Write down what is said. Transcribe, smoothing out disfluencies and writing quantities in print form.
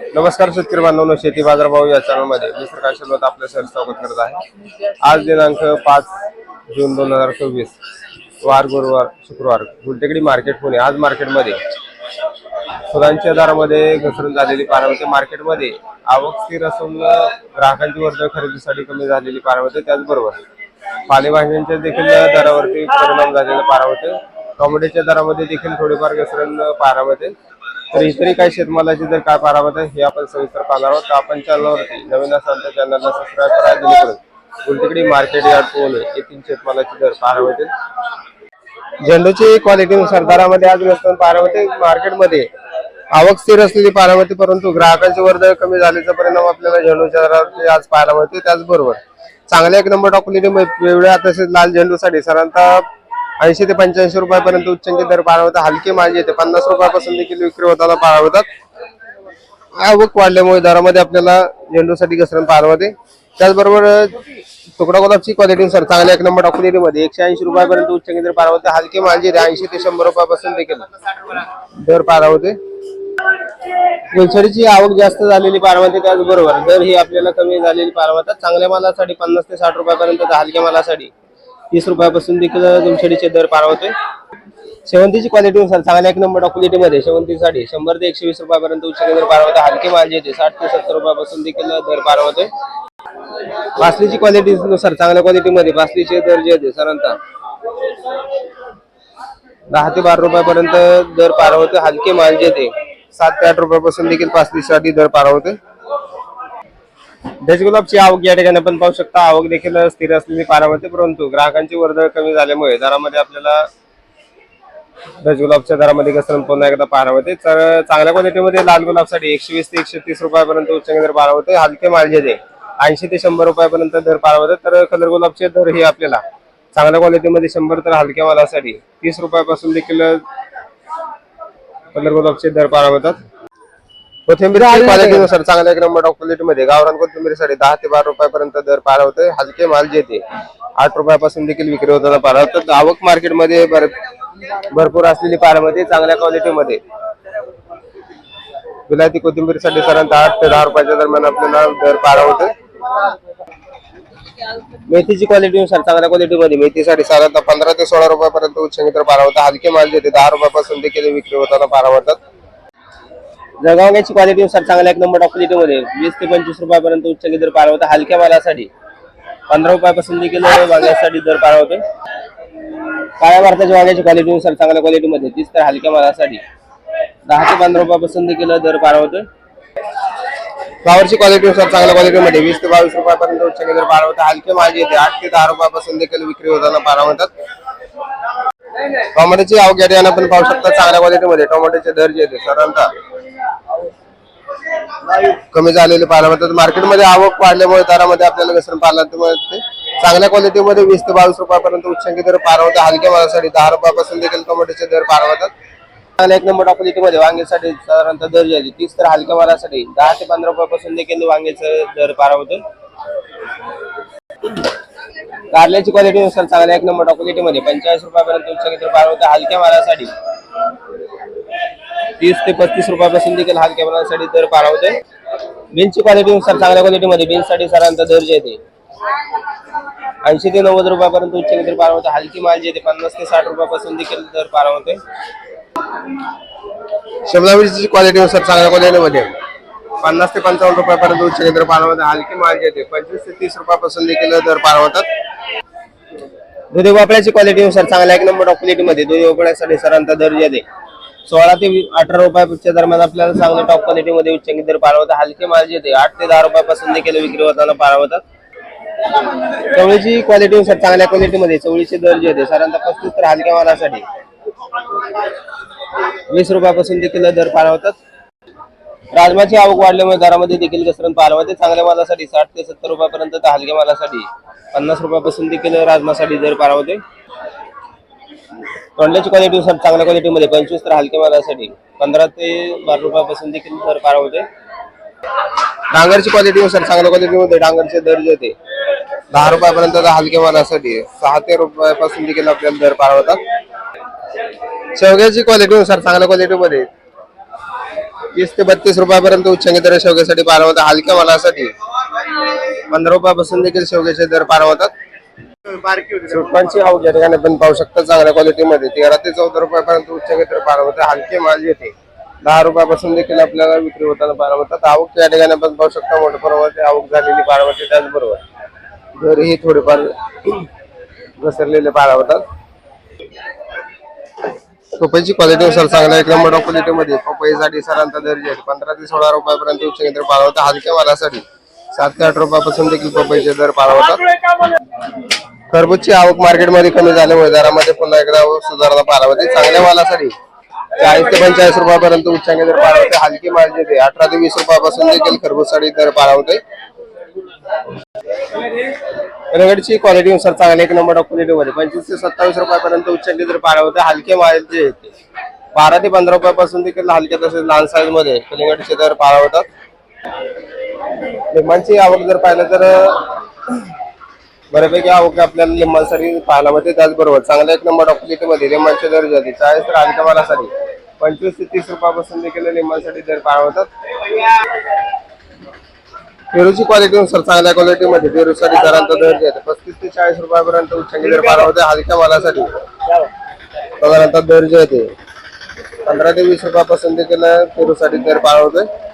नमस्कार शेतकरी बांधवांनो, शेती बाजार भाव या चॅनलमध्ये मी प्रकाश शिरवत आपलं स्वागत करत आहे। आज दिनांक 5 जून 2024 वार गुरुवार शुक्रवार गुलटेकडी मार्केट पुणे। आज मार्केटमध्ये फुलांच्या दरामध्ये घसरण झालेली पाहायला मिळते। मार्केटमध्ये आवक स्थिर असून ग्राहकांची वर्दळ खरेदीसाठी कमी झालेली पाहायला मिळते। त्याचबरोबर पालेभाज्यांच्या देखील दरावरती परिणाम झालेला पाहायला मिळते। टोमॅटोच्या दरामध्ये देखील थोडीफार घसरण पाहायला मिळते। तर इतरही काही शेतमालाची जर काय पाहायला मिळते हे आपण सविस्तर पाहणार आहोत। आपण चॅनलवरती नवीन असाल तर चॅनलला सबस्क्राईब करा, जेणेकरून गुलटेकडी मार्केट यार्ड पुणे येथील शेतमालाची दर पाहायला मिळते। झेंडूची क्वालिटीनुसार दरामध्ये आज घसरण पाहायला मिळते। मार्केटमध्ये आवक स्थिर असलेली पाहायला मिळते, परंतु ग्राहकांची वर्दळ कमी झाल्याचा परिणाम आपल्याला झेंडूच्या दरावरती आज पाहायला मिळते। त्याचबरोबर चांगल्या एक नंबर क्वालिटी वेगळ्या तसेच लाल झेंडूसाठी साधारणतः 80 ते 85 रुपयापर्यंत उच्चांकी दर पाहायला मिळतात। हलके माल येते 50 रुपयापासून देखील विक्री होताना पाहायला मिळतात। आवक वाढल्यामुळे दरामध्ये आपल्याला झेंडूसाठी घसरण पाहायला मिळते। त्याचबरोबर तुकडा गुलाबची क्वालिटीनुसार चांगल्या एक नंबर क्वालिटीमध्ये 180 रुपयापर्यंत उच्चांकी दर पाहायला मिळते। हलके माल येते 80 ते 100 रुपयापासून देखील दर पाहायला मिळते। गुलछडीची आवक जास्त झालेली पाहायला मिळते, त्याचबरोबर दर ही आपल्याला कमी झालेली पाहायला मिळतात। चांगल्या मालासाठी 50 ते 60 रुपयापर्यंत, हलक्या मालासाठी 30 रुपयापासून देखील गुलछडीचे दर पाहायला मिळते। शेवंतीची क्वालिटीनुसार चांगल्या एक नंबर क्वालिटीमध्ये शेवंतीसाठी 100 ते 120 रुपयापर्यंत उच्चांकी दर पाहायला मिळते। हलके माल येते 60 ते 70 रुपयापासून देखील दर पाहायला मिळते। बासलीची क्वालिटीनुसार चांगल्या क्वालिटीमध्ये बासलीचे दर जे आहेत साधारणतः 10 ते 12 रुपयापर्यंत दर पाहायला मिळते। हलके माल जे ते 7 ते 8 रुपयापासून देखील बासलीसाठी दर पाहायला मिळते। डच गुलाबची आवक या ठिकाणी आपण पाहू शकता, आवक देखील स्थिर असलेली पाहायला मिळते, परंतु ग्राहकांची वर्दळ कमी झाल्यामुळे दरामध्ये आपल्याला डच गुलाबच्या दरामध्ये घसरण पुन्हा एकदा पाहायला मिळते। तर चांगल्या क्वालिटीमध्ये लाल गुलाबसाठी 120 ते 130 रुपयापर्यंत उच्चांकी दर पाहायला मिळते। हलके माल जे 80 ते 100 रुपयापर्यंत दर पाहायला मिळते। तर कलर गुलाबचे दर हे आपल्याला चांगल्या क्वालिटीमध्ये 100 तर हलक्या मालासाठी 30 रुपयापासून देखील कलर गुलाबचे दर पाहायला मिळतात। कोथिंबीरची क्वालिटीनुसार चांगल्या एक नंबर क्वालिटीमध्ये गावरान कोथिंबीरसाठी 10 ते 12 रुपयापर्यंत दर पाहायला मिळते। हलके माल जे 8 रुपयापासून देखील विक्री होताना पाहायला मिळतात। आवक मार्केटमध्ये भरपूर असलेली पाहायला मिळते। चांगल्या क्वालिटीमध्ये विलायती कोथिंबीरसाठी साधारणतः 8 ते 10 रुपयाच्या दरम्यान आपल्याला दर पाहायला मिळते। मेथीची क्वालिटीनुसार चांगल्या क्वालिटीमध्ये मेथीसाठी साधारणतः 15 ते 16 रुपयापर्यंत उच्चांकी दर पाहायला मिळतात। हलके माल जे 10 रुपयापासून देखील विक्री होताना पाहायला मिळतात। जळगावची क्वालिटीनुसार चांगल्या एक नंबर क्वालिटीमध्ये 20 ते 25 रुपयापर्यंत उच्चांकी दर पाहायला मिळतात। हलक्या मालासाठी 15 रुपयापासून देखील वांग्यासाठी दर पाहायला मिळते। काळ्या भारताच्या वांग्याची क्वालिटीनुसार चांगल्या क्वालिटीमध्ये 30 तर हलक्या मालासाठी 10 ते 15 रुपयापासून देखील दर पाहायला मिळते। फ्लावरची क्वालिटीनुसार चांगल्या क्वालिटीमध्ये 20 ते 22 रुपयापर्यंत उच्चांकी दर पाहायला मिळतात। हलके माल येते 8 ते 10 रुपयापासून देखील विक्री होताना पाहायला मिळतात। टोमॅटोची आवक या ठिकाणी आपण पाहू शकता। चांगल्या क्वालिटीमध्ये टोमॅटोचे दर जे साधारणतः कमी झालेले पाहायला मिळतात। मार्केटमध्ये आवक वाढल्यामुळे दरामध्ये आपल्याला घसरण पाहायला मिळते। चांगल्या क्वालिटीमध्ये 20 ते 22 रुपयापर्यंत उच्चांकी दर पाहायला मिळतात। हलक्या मालासाठी 10 रुपयापासून देखील टोमॅटोचे दर पाहायला मिळतात। चांगल्या एक नंबर क्वालिटीमध्ये वांग्यासाठी साधारणतः दर जे 30 तर हलक्या मालासाठी 10 ते 15 रुपयापासून देखील वांग्याचे दर पाहायला मिळतो। कारल्याची क्वालिटीनुसार चांगल्या एक नंबर क्वालिटीमध्ये 45 रुपयापर्यंत उच्चांकी दर पाहायला मिळतात। हलक्या मालासाठी 30 ते 35 रुपयापासून देखील हलक्या मालासाठी दर पाहायला मिळते। बीन्सची क्वालिटीनुसार चांगल्या क्वालिटीमध्ये बीन्ससाठी साधारणतः दर जे 80 ते 90 रुपयापर्यंत उच्चांकी दर पाहायला मिळतात। हलकी माल जे 50 ते 60 रुपयापासून देखील दर पाहायला मिळते। शिमला मिरचीची क्वालिटीनुसार चांगल्या क्वालिटीमध्ये 50 ते 55 रुपयापर्यंत उच्चांकी दर पाहायला मिळतात। हलकी माल जे 25 ते 30 रुपयापासून देखील दर पाहायला मिळतात। दुधी भोपळ्याची क्वालिटीनुसार चांगल्या एक नंबर क्वालिटीमध्ये दुधी भोपळ्यासाठी साधारणतः दर जे 16 ते 18 रुपयाच्या दरम्यान आपल्याला चांगल्या टॉप क्वालिटीमध्ये उच्चांकी दर पाहायला मिळतात। हलके माल जे 8 ते 10 रुपयापासून देखील विक्री होताना पाहायला मिळतात। चवळीची क्वालिटीनुसार चांगल्या क्वालिटीमध्ये चवळीचे दर जे साधारणतः 35 तर हलक्या मालासाठी 20 रुपयापासून देखील दर पाहायला मिळतात। राजमाची आवक वाढल्यामुळे दरामध्ये देखील घसरण पाहायला मिळते। चांगल्या मालासाठी 60 ते 70 रुपयापर्यंत तर हलक्या मालासाठी 50 रुपयापासून देखील राजमासाठी दर पाहायला मिळते। तोंडल्याची क्वालिटीनुसार चांगल्या क्वालिटीमध्ये 25 तर हलक्या मालासाठी 15 ते 12 रुपयापासून देखील दर पाहायला मिळते। डांगरची क्वालिटीनुसार चांगल्या क्वालिटीमध्ये डांगरचे दर जे 10 रुपयापर्यंत हलक्या मालासाठी 6 ते रुपयापासून देखील आपल्याला दर पाहायला मिळतात। शेवग्याची क्वालिटीनुसार चांगल्या क्वालिटीमध्ये 30 ते 32 रुपयापर्यंत उच्चांकी दर शेवग्यासाठी पाहायला होता. हलक्या मालासाठी 15 रुपयापासून देखील शेवग्याचे दर पाहायला होतात. सुटपांची आवक या ठिकाणी पण पाहू शकता चांगल्या क्वालिटीमध्ये 13 ते 14 रुपयापर्यंत उच्चांकी दर पाहायला होते. हलके माल येते 10 रुपयापासून देखील आपल्याला विक्री होताना पाहायला होतात. आवक या ठिकाणी पण पाहू शकता मोठ्या प्रमाणात आवक झालेली पाहायला होते. त्याचबरोबर दरही थोडेफार घसरलेले पाहायला होतात. पपईची क्वालिटीनुसार चांगल्या एक नंबर ऑफ क्वालिटीमध्ये पपईसाठी सरांचा दर्जा 15 ते 16 रुपयापर्यंत उच्चांकी दर पाहायला होता. हलक्या मालासाठी 7 ते 8 रुपयापासून देखील पपईचे दर पाहायला होतात. खरबूजची आवक मार्केटमध्ये कमी झाल्यामुळे दरामध्ये पुन्हा एकदा सुधारणा पाहायला होती. चांगल्या मालासाठी 40 ते 45 रुपयापर्यंत उच्चांकी दर पाहायला होते. हलकी माल जेथे 18 ते 20 रुपयापासून देखील खरबूजसाठी दर पाहायला होते. कलिंगडची क्वालिटीनुसार चांगल्या एक नंबर ऑफ क्वालिटीमध्ये 25 ते 27 रुपयापर्यंत उच्चांकी दर पाहायला होते. हलके माल जे 12 ते 15 रुपयापासून देखील हलक्या तसेच लहान साईज मध्ये कलिंगडचे दर पाहायला होतात. लिंबांची आवक जर पाहिलं तर बऱ्यापैकी आवक आपल्याला लिंबांसाठी पाहायला मिळते. त्याचबरोबर चांगल्या एक नंबर ऑफ क्वालिटीमध्ये लिंबांचे दर जाते 40 तर हलक्या मालासाठी 25 ते 30 रुपयापासून देखील लिंबांसाठी दर पाहायला होतात. पेरूची क्वालिटीनुसार चांगल्या क्वालिटीमध्ये पेरूसाठी दरांचा दर जे 35 ते 40 रुपयापर्यंत उच्चांकी दर पाहायला होते. हलक्या मालासाठी साधारणतः दर जे 15 ते 20 रुपयापासून देखील पेरूसाठी दर पाहायला होते.